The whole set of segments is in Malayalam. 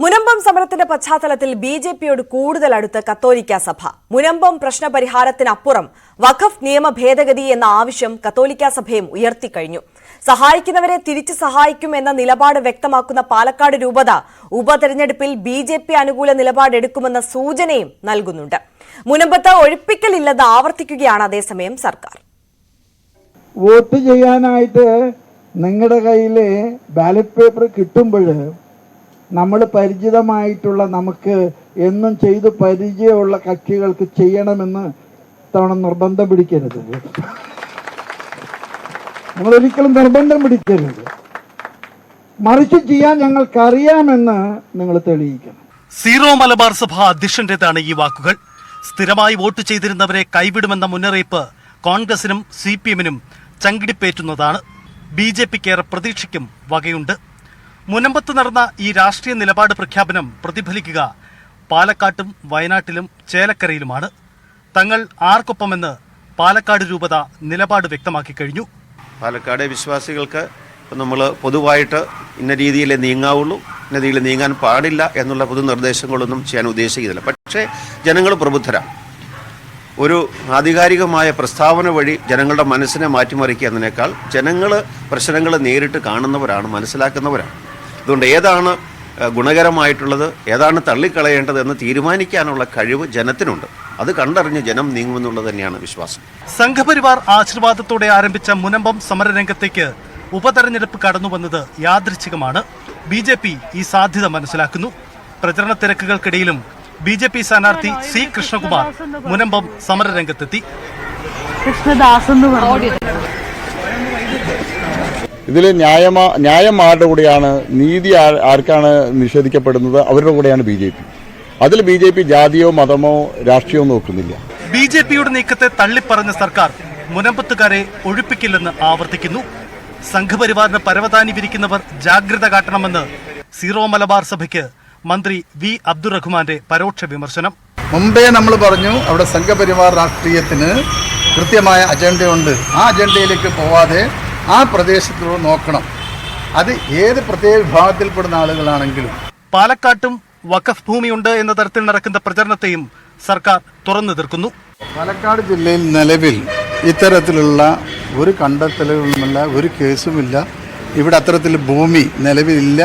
മുനമ്പം സമരത്തിന്റെ പശ്ചാത്തലത്തിൽ ബിജെപിയോട് കൂടുതൽ അടുത്ത് കത്തോലിക്ക സഭ. മുനമ്പം പ്രശ്നപരിഹാരത്തിനപ്പുറം വഖഫ് നിയമ ഭേദഗതി എന്ന ആവശ്യം കത്തോലിക്ക സഭയും ഉയർത്തിക്കഴിഞ്ഞു. സഹായിക്കുന്നവരെ തിരിച്ചു സഹായിക്കുമെന്ന നിലപാട് വ്യക്തമാക്കുന്ന പാലക്കാട് രൂപത ഉപതെരഞ്ഞെടുപ്പിൽ ബിജെപി അനുകൂല നിലപാടെടുക്കുമെന്ന സൂചനയും നൽകുന്നുണ്ട്. മുനമ്പത്ത് ഒഴിപ്പിക്കലില്ലെന്ന് ആവർത്തിക്കുകയാണ് അതേസമയം സർക്കാർ. വോട്ട് ചെയ്യാനായിട്ട് നിങ്ങളുടെ കയ്യിൽ ബാലറ്റ് പേപ്പർ കിട്ടുമ്പോൾ നമ്മൾ പരിചിതമായിട്ടുള്ള നമുക്ക് എന്നും ചെയ്ത് പരിചയമുള്ള കക്ഷികൾക്ക് ചെയ്യണമെന്ന് തവണ നിർബന്ധം പിടിക്കരുത്. നമ്മളൊരിക്കലും നിർബന്ധം പിടിക്കരുത്. മറിച്ച് ചെയ്യാൻ ഞങ്ങൾക്കറിയാമെന്ന് നിങ്ങൾ തെളിയിക്കണം. സീറോ മലബാർ സഭ അധ്യക്ഷന്റേതാണ് ഈ വാക്കുകൾ. സ്ഥിരമായി വോട്ട് ചെയ്തിരുന്നവരെ കൈവിടുമെന്ന മുന്നറിയിപ്പ് കോൺഗ്രസിനും CPM-നും ചങ്കിടിപ്പേറ്റുന്നതാണ്. BJP-ക്കേറെ പ്രതീക്ഷയ്ക്കും വകയുണ്ട്. മുനമ്പത്ത് നടന്ന ഈ രാഷ്ട്രീയ നിലപാട് പ്രഖ്യാപനം പ്രതിഫലിക്കുക പാലക്കാട്ടും വയനാട്ടിലും ചേലക്കരയിലുമാണ്. തങ്ങൾ ആർക്കൊപ്പമെന്ന് പാലക്കാട് രൂപത നിലപാട് വ്യക്തമാക്കി കഴിഞ്ഞു. പാലക്കാട് വിശ്വാസികൾക്ക് നമ്മൾ പൊതുവായിട്ട് ഇന്ന രീതിയിലേ നീങ്ങാവുള്ളൂ, ഇന്ന രീതിയിൽ നീങ്ങാൻ പാടില്ല എന്നുള്ള പൊതു നിർദ്ദേശങ്ങളൊന്നും ചെയ്യാൻ ഉദ്ദേശിക്കുന്നില്ല. പക്ഷേ ജനങ്ങൾ പ്രബുദ്ധരാണ്. ഒരു ആധികാരികമായ പ്രസ്താവന വഴി ജനങ്ങളുടെ മനസ്സിനെ മാറ്റിമറിക്കുക എന്നതിനേക്കാൾ ജനങ്ങൾ പ്രശ്നങ്ങൾ നേരിട്ട് കാണുന്നവരാണ്, മനസ്സിലാക്കുന്നവരാണ്. അതുകൊണ്ട് ഏതാണ് ഗുണകരമായിട്ടുള്ളത്, ഏതാണ് തള്ളിക്കളയേണ്ടത് എന്ന് തീരുമാനിക്കാനുള്ള കഴിവ് ജനത്തിനുണ്ട്. അത് കണ്ടറിഞ്ഞ് ജനം നീങ്ങുമെന്നുള്ളത് തന്നെയാണ് വിശ്വാസം. സംഘപരിവാർ ആശീർവാദത്തോടെ ആരംഭിച്ച മുനമ്പം സമരരംഗത്തേക്ക് ഉപതെരഞ്ഞെടുപ്പ് കടന്നുവന്നത് യാദൃച്ഛികമാണ്. BJP ഈ സാധ്യത മനസ്സിലാക്കുന്നു. പ്രചരണ തിരക്കുകൾക്കിടയിലും BJP സ്ഥാനാർത്ഥി C. കൃഷ്ണകുമാർ മുനമ്പം സമരരംഗത്തെത്തി. ഇതിൽ ന്യായം ആരുടെ കൂടെയാണ്, നീതി ആർക്കാണ് നിഷേധിക്കപ്പെടുന്നത്, അവരുടെ കൂടെയാണ് BJP. അതിൽ BJP ജാതിയോ മതമോ രാഷ്ട്രീയമോ നോക്കുന്നില്ല. BJP-യുടെ നീക്കത്തെ തള്ളിപ്പറഞ്ഞ സർക്കാർ മുനമ്പത്തുകാരെ ഒഴിപ്പിക്കില്ലെന്ന് ആവർത്തിക്കുന്നു. സംഘപരിവാറിന് പരവതാനി വിരിക്കുന്നവർ ജാഗ്രത കാട്ടണമെന്ന് സീറോ മലബാർ സഭയ്ക്ക് മന്ത്രി V. അബ്ദുറഹ്മാന്റെ പരോക്ഷ വിമർശനം. മുമ്പേ നമ്മൾ പറഞ്ഞു അവിടെ സംഘപരിവാർ രാഷ്ട്രീയത്തിന് കൃത്യമായ അജണ്ടയുണ്ട്. ആ അജണ്ടയിലേക്ക് പോവാതെ ആ പ്രദേശത്തോട് നോക്കണം. അത് ഏത് പ്രത്യേക വിഭാഗത്തിൽപ്പെടുന്ന ആളുകളാണെങ്കിലും. പാലക്കാട്ടും വഖഫ് ഭൂമിയുണ്ട് എന്ന തരത്തിൽ നടക്കുന്ന പ്രചരണത്തെയും സർക്കാർ തുറന്നു തീർക്കുന്നു. പാലക്കാട് ജില്ലയിൽ നിലവിൽ ഇത്തരത്തിലുള്ള ഒരു കണ്ടെത്തലുകളുമില്ല, ഒരു കേസുമില്ല. ഇവിടെ അത്തരത്തിൽ ഭൂമി നിലവിലില്ല,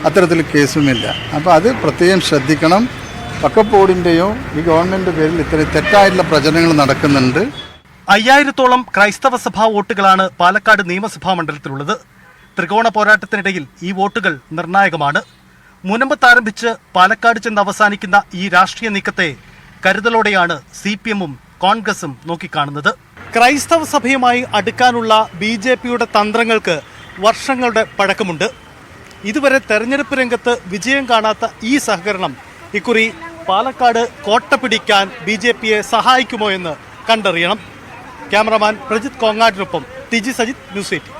അത്തരത്തിൽ കേസുമില്ല. അപ്പോൾ അത് പ്രത്യേകം ശ്രദ്ധിക്കണം. വഖഫ് ബോർഡിൻ്റെയോ ഈ ഗവൺമെൻറ് പേരിൽ ഇത്തരം തെറ്റായിട്ടുള്ള പ്രചരണങ്ങൾ നടക്കുന്നുണ്ട്. 5000-ഓളം ക്രൈസ്തവ സഭാ വോട്ടുകളാണ് പാലക്കാട് നിയമസഭാ മണ്ഡലത്തിലുള്ളത്. ത്രികോണ പോരാട്ടത്തിനിടയിൽ ഈ വോട്ടുകൾ നിർണായകമാണ്. മുനമ്പത്ത് ആരംഭിച്ച് പാലക്കാട് ചെന്ന് അവസാനിക്കുന്ന ഈ രാഷ്ട്രീയ നീക്കത്തെ കരുതലോടെയാണ് CPM-ഉം കോൺഗ്രസും നോക്കിക്കാണുന്നത്. ക്രൈസ്തവ സഭയുമായി അടുക്കാനുള്ള BJP-യുടെ തന്ത്രങ്ങൾക്ക് വർഷങ്ങളുടെ പഴക്കമുണ്ട്. ഇതുവരെ തെരഞ്ഞെടുപ്പ് രംഗത്ത് വിജയം കാണാത്ത ഈ സഹകരണം ഇക്കുറി പാലക്കാട് കോട്ട പിടിക്കാൻ BJP-യെ സഹായിക്കുമോ എന്ന് കണ്ടറിയണം. ക്യാമറമാൻ പ്രജിത് കോങ്ങാടിനൊപ്പം TG സജിത്, ന്യൂസ് 18.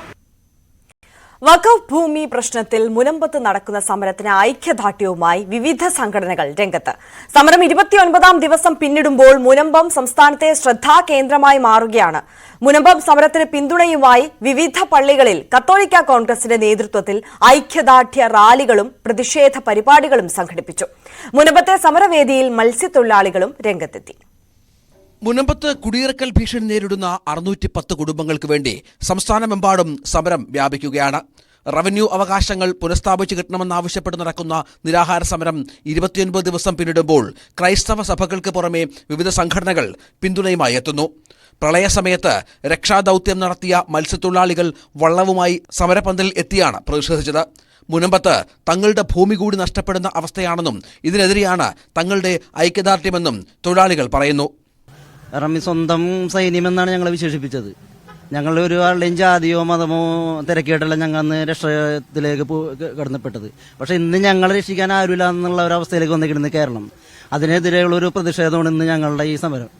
വഖഫ് ഭൂമി പ്രശ്നത്തിൽ മുനമ്പത്ത് നടക്കുന്ന സമരത്തിന് ഐക്യദാർഢ്യവുമായി വിവിധ സംഘടനകൾ രംഗത്ത്. സമരം 29ാം ദിവസം പിന്നിടുമ്പോൾ മുനമ്പം സംസ്ഥാനത്തെ ശ്രദ്ധാകേന്ദ്രമായി മാറുകയാണ്. മുനമ്പം സമരത്തിന് പിന്തുണയുമായി വിവിധ പള്ളികളിൽ കത്തോലിക്ക കോൺഗ്രസിന്റെ നേതൃത്വത്തിൽ ഐക്യദാർഢ്യ റാലികളും പ്രതിഷേധ പരിപാടികളും സംഘടിപ്പിച്ചു. മുനമ്പത്തെ സമരവേദിയിൽ മത്സ്യത്തൊഴിലാളികളും രംഗത്തെത്തി. മുനമ്പത്ത് കുടിയിറക്കൽ ഭീഷണി നേരിടുന്ന 610 കുടുംബങ്ങൾക്ക് വേണ്ടി സംസ്ഥാനമെമ്പാടും സമരം വ്യാപിക്കുകയാണ്. റവന്യൂ അവകാശങ്ങൾ പുനഃസ്ഥാപിച്ചു കിട്ടണമെന്നാവശ്യപ്പെട്ട് നടക്കുന്ന നിരാഹാര സമരം 29 ദിവസം പിന്നിടുമ്പോൾ ക്രൈസ്തവ സഭകൾക്ക് പുറമെ വിവിധ സംഘടനകൾ പിന്തുണയുമായി എത്തുന്നു. പ്രളയസമയത്ത് രക്ഷാദൌത്യം നടത്തിയ മത്സ്യത്തൊഴിലാളികൾ വള്ളവുമായി സമരപന്തലിൽ എത്തിയാണ് പ്രതിഷേധിച്ചത്. മുനമ്പത്ത് തങ്ങളുടെ ഭൂമി കൂടി നഷ്ടപ്പെടുന്ന അവസ്ഥയാണെന്നും ഇതിനെതിരെയാണ് തങ്ങളുടെ ഐക്യദാർഢ്യമെന്നും തൊഴിലാളികൾ പറയുന്നു. കാരണം സ്വന്തം സൈന്യമെന്നാണ് ഞങ്ങളെ വിശേഷിപ്പിച്ചത്. ഞങ്ങൾ ഒരാളുടെയും ജാതിയോ മതമോ തിരക്കിയിട്ടല്ല ഞങ്ങൾ അന്ന് രക്ഷത്തിലേക്ക് കടന്നപ്പെട്ടത്. പക്ഷെ ഇന്ന് ഞങ്ങളെ രക്ഷിക്കാൻ ആരുമില്ല എന്നുള്ള ഒരവസ്ഥയിലേക്ക് വന്നിരിക്കുന്നത് കേരളം. അതിനെതിരെയുള്ള ഒരു പ്രതിഷേധമാണ് ഇന്ന് ഞങ്ങളുടെ ഈ സമരം.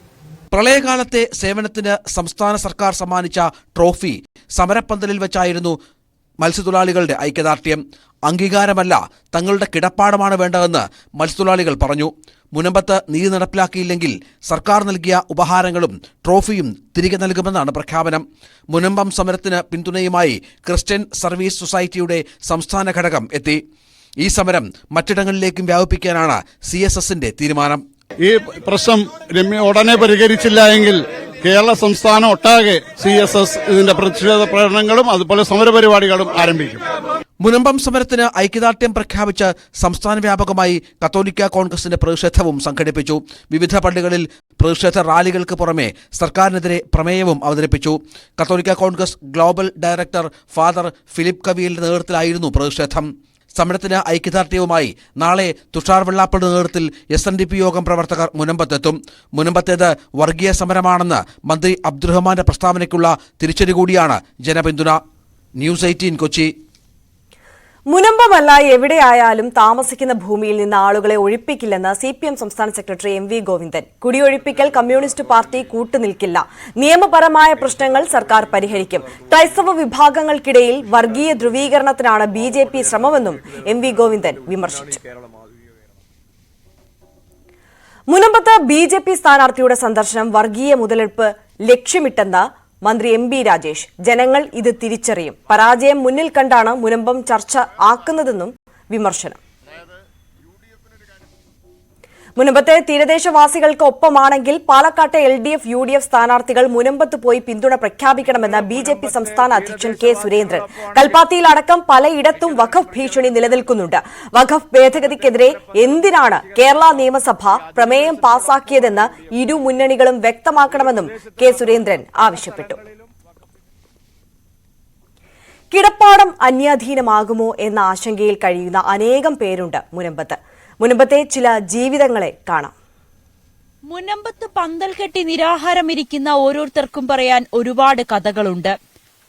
പ്രളയകാലത്തെ സേവനത്തിന് സംസ്ഥാന സർക്കാർ സമ്മാനിച്ച ട്രോഫി സമരപ്പന്തലിൽ വെച്ചായിരുന്നു മത്സ്യത്തൊഴിലാളികളുടെ ഐക്യദാർഢ്യം. അംഗീകാരമല്ല, തങ്ങളുടെ കിടപ്പാടമാണ് വേണ്ടതെന്ന് മത്സ്യത്തൊഴിലാളികൾ പറഞ്ഞു. മുനമ്പത്ത് നീതി നടപ്പിലാക്കിയില്ലെങ്കിൽ സർക്കാർ നൽകിയ ഉപഹാരങ്ങളും ട്രോഫിയും തിരികെ നൽകുമെന്നാണ് പ്രഖ്യാപനം. മുനമ്പം സമരത്തിന് പിന്തുണയുമായി ക്രിസ്ത്യൻ സർവീസ് സൊസൈറ്റിയുടെ സംസ്ഥാന ഘടകം എത്തി. ഈ സമരം മറ്റിടങ്ങളിലേക്കും വ്യാപിപ്പിക്കാനാണ് CSSന്റെ തീരുമാനം. ഈ പ്രശ്നം ഉടനെ പരിഹരിച്ചില്ല എങ്കിൽ കേരള സംസ്ഥാനം ഒട്ടാകെ CSS ഇതിന്റെ പ്രതിഷേധ പ്രകടനങ്ങളും അതുപോലെ സമരപരിപാടികളും ആരംഭിക്കും. മുനമ്പം സമരത്തിന് ഐക്യദാർഢ്യം പ്രഖ്യാപിച്ച് സംസ്ഥാന വ്യാപകമായി കത്തോലിക്ക കോൺഗ്രസിന്റെ പ്രതിഷേധവും സംഘടിപ്പിച്ചു. വിവിധ പള്ളികളിൽ പ്രതിഷേധ റാലികൾക്ക് പുറമെ സർക്കാരിനെതിരെ പ്രമേയവും അവതരിപ്പിച്ചു. കത്തോലിക്ക Congress global director father Philip കവിയലിന്റെ നേതൃത്വത്തിലായിരുന്നു പ്രതിഷേധം. സമരത്തിന് ഐക്യദാർഢ്യവുമായി നാളെ തുഷാർ വെള്ളാപ്പള്ളിയുടെ നേതൃത്വത്തിൽ SNDP യോഗം പ്രവർത്തകർ മുനമ്പത്തെത്തും. മുനമ്പത്തേത് വർഗീയ സമരമാണെന്ന് മന്ത്രി അബ്ദുറഹ്മാന്റെ പ്രസ്താവനയ്ക്കുള്ള തിരിച്ചടി കൂടിയാണ് ജനപിന്തുണ. ന്യൂസ് 18 കൊച്ചി. മുനമ്പമല്ല എവിടെയായാലും താമസിക്കുന്ന ഭൂമിയിൽ നിന്ന് ആളുകളെ ഒഴിപ്പിക്കില്ലെന്ന് CPM സംസ്ഥാന സെക്രട്ടറി MV ഗോവിന്ദൻ. കുടിയൊഴിപ്പിക്കൽ കമ്മ്യൂണിസ്റ്റ് പാർട്ടി കൂട്ടുനിൽക്കില്ല. നിയമപരമായ പ്രശ്നങ്ങൾ സർക്കാർ പരിഹരിക്കും. ക്രൈസ്തവ വിഭാഗങ്ങൾക്കിടയിൽ വർഗീയ ധ്രുവീകരണത്തിനാണ് BJP ശ്രമമെന്നും MV ഗോവിന്ദൻ വിമർശിച്ചു. മുനമ്പത്ത് BJP സ്ഥാനാർത്ഥിയുടെ സന്ദർശനം വർഗീയ മുതലെടുപ്പ് ലക്ഷ്യമിട്ടെന്ന് മന്ത്രി MB രാജേഷ്. ജനങ്ങൾ ഇത് തിരിച്ചറിയും. പരാജയം മുന്നിൽ കണ്ടാണ് മുനമ്പം ചർച്ച ആക്കുന്നതെന്നും വിമർശനം. മുനമ്പത്തെ തീരദേശവാസികൾക്ക് ഒപ്പമാണെങ്കിൽ പാലക്കാട്ടെ LDF UDF സ്ഥാനാർത്ഥികൾ മുനമ്പത്ത് പോയി പിന്തുണ പ്രഖ്യാപിക്കണമെന്ന് BJP സംസ്ഥാന അധ്യക്ഷൻ K സുരേന്ദ്രൻ. കൽപ്പാത്തിയിലടക്കം പലയിടത്തും വഖഫ് ഭീഷണി നിലനിൽക്കുന്നുണ്ട്. വഖഫ് ഭേദഗതിക്കെതിരെ എന്തിനാണ് കേരള നിയമസഭ പ്രമേയം പാസാക്കിയതെന്ന് ഇരു മുന്നണികളും വ്യക്തമാക്കണമെന്നും K സുരേന്ദ്രൻ ആവശ്യപ്പെട്ടു. കിടപ്പാടം അന്യാധീനമാകുമോ എന്ന ആശങ്കയിൽ കഴിയുന്ന അനേകം പേരുണ്ട് മുനമ്പത്ത്. മുനമ്പത്തെ ചില ജീവിതങ്ങളെ കാണാം. മുനമ്പത്ത് പന്തൽ കെട്ടി നിരാഹാരമിരിക്കുന്ന ഓരോരുത്തർക്കും പറയാൻ ഒരുപാട് കഥകളുണ്ട്.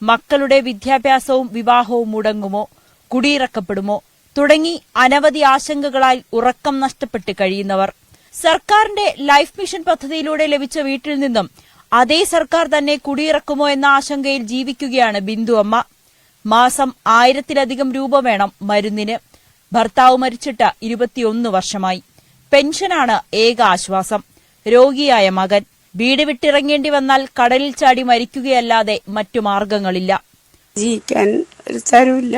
മക്കളുടെ വിദ്യാഭ്യാസവും വിവാഹവും മുടങ്ങുമോ, കുടിയിറക്കപ്പെടുമോ തുടങ്ങി അനവധി ആശങ്കകളാൽ ഉറക്കം നഷ്ടപ്പെട്ട് കഴിയുന്നവർ. സർക്കാരിന്റെ ലൈഫ് മിഷൻ പദ്ധതിയിലൂടെ ലഭിച്ച വീട്ടിൽ നിന്നും അതേ സർക്കാർ തന്നെ കുടിയിറക്കുമോ എന്ന ആശങ്കയിൽ ജീവിക്കുകയാണ് ബിന്ദു അമ്മ. മാസം 1000-ലധികം രൂപ വേണം മരുന്നിന്. ഭർത്താവ് മരിച്ചിട്ട് 21 വർഷമായി. പെൻഷനാണ് ഏക ആശ്വാസം. രോഗിയായ മകൻ. വീട് വിട്ടിറങ്ങേണ്ടി വന്നാൽ കടലിൽ ചാടി മരിക്കുകയല്ലാതെ മറ്റു മാർഗങ്ങളില്ല. ജീവിക്കാൻ ഒരു സ്ഥലമില്ല.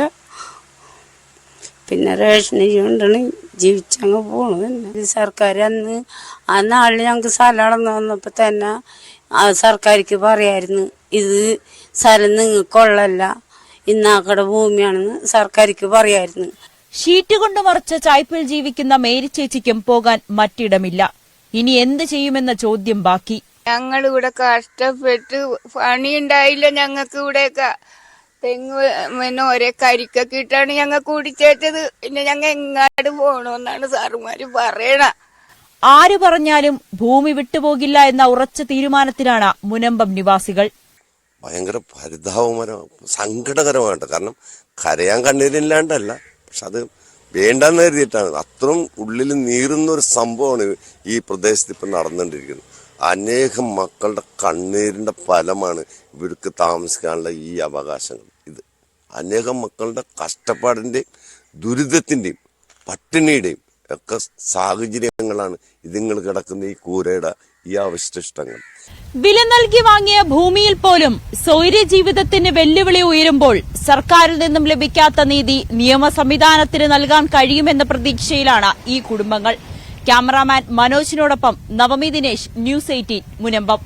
പിന്നെ റേഷന് കൊണ്ടാണ് ജീവിച്ചങ്ങ് പോണത്. സർക്കാർ അന്ന് ആ നാളിൽ ഞങ്ങൾക്ക് സ്ഥലം അളന്നു വന്നപ്പോ തന്നെ സർക്കാർക്ക് പറയായിരുന്നു, ഇത് സ്ഥലം നിങ്ങൾക്കുള്ളല്ല, ഇന്നാക്കടെ ഭൂമിയാണെന്ന് സർക്കാർക്ക് പറയായിരുന്നു. ഷീറ്റ് കൊണ്ട് മറച്ച ചായ്പിൽ ജീവിക്കുന്ന മേരി ചേച്ചിക്കും പോകാൻ മറ്റിടമില്ല. ഇനി എന്ത് ചെയ്യുമെന്ന ചോദ്യം ബാക്കി. ഞങ്ങളിവിടെ കഷ്ടപ്പെട്ട് പണിയുണ്ടായില്ല. ഞങ്ങൾക്ക് ഇവിടെയൊക്കെ തെങ്ങ് ഒരേ കരിക്കൊക്കെ ഇട്ടാണ് ഞങ്ങൾ കുടിച്ചേച്ചത്. പിന്നെ ഞങ്ങൾ എങ്ങാട് പോകണമെന്നാണ് സാറുമാര് പറയണ. ആര് പറഞ്ഞാലും ഭൂമി വിട്ടുപോകില്ല എന്ന ഉറച്ച തീരുമാനത്തിലാണ് മുനമ്പം നിവാസികൾ. ഭയങ്കര പരിതാപകരമാണ്, സങ്കടകരമായിട്ട്. കാരണം കരയാൻ കണ്ണീരില്ലാണ്ടല്ല, പക്ഷെ അത് വേണ്ടെന്ന് കരുതിയിട്ടാണ്. അത്രയും ഉള്ളിൽ നീറുന്ന ഒരു സംഭവമാണ് ഈ പ്രദേശത്ത് ഇപ്പം നടന്നുകൊണ്ടിരിക്കുന്നത്. അനേകം മക്കളുടെ കണ്ണീരിന്റെ ഫലമാണ് ഇവർക്ക് താമസിക്കാനുള്ള ഈ അവകാശങ്ങൾ. ഇത് അനേകം മക്കളുടെ കഷ്ടപ്പാടിന്റെയും ദുരിതത്തിന്റെയും പട്ടിണിയുടെയും ഒക്കെ സാഹചര്യങ്ങളാണ് ഇതിങ്ങൾ കിടക്കുന്ന ഈ കൂരയുടെ ഈ അവശിഷ്ടങ്ങൾ. വില നൽകി വാങ്ങിയ ഭൂമിയിൽ പോലും സ്വൈര്യ ജീവിതത്തിന് വെല്ലുവിളി ഉയരുമ്പോൾ സർക്കാരിൽ നിന്നും ലഭിക്കാത്ത നീതി നിയമ സംവിധാനത്തിന് നൽകാൻ കഴിയുമെന്ന പ്രതീക്ഷയിലാണ് ഈ കുടുംബങ്ങൾ. ക്യാമറാമാൻ മനോജിനോടൊപ്പം നവമി ദിനേശ്, ന്യൂസ് 18 മുനമ്പം.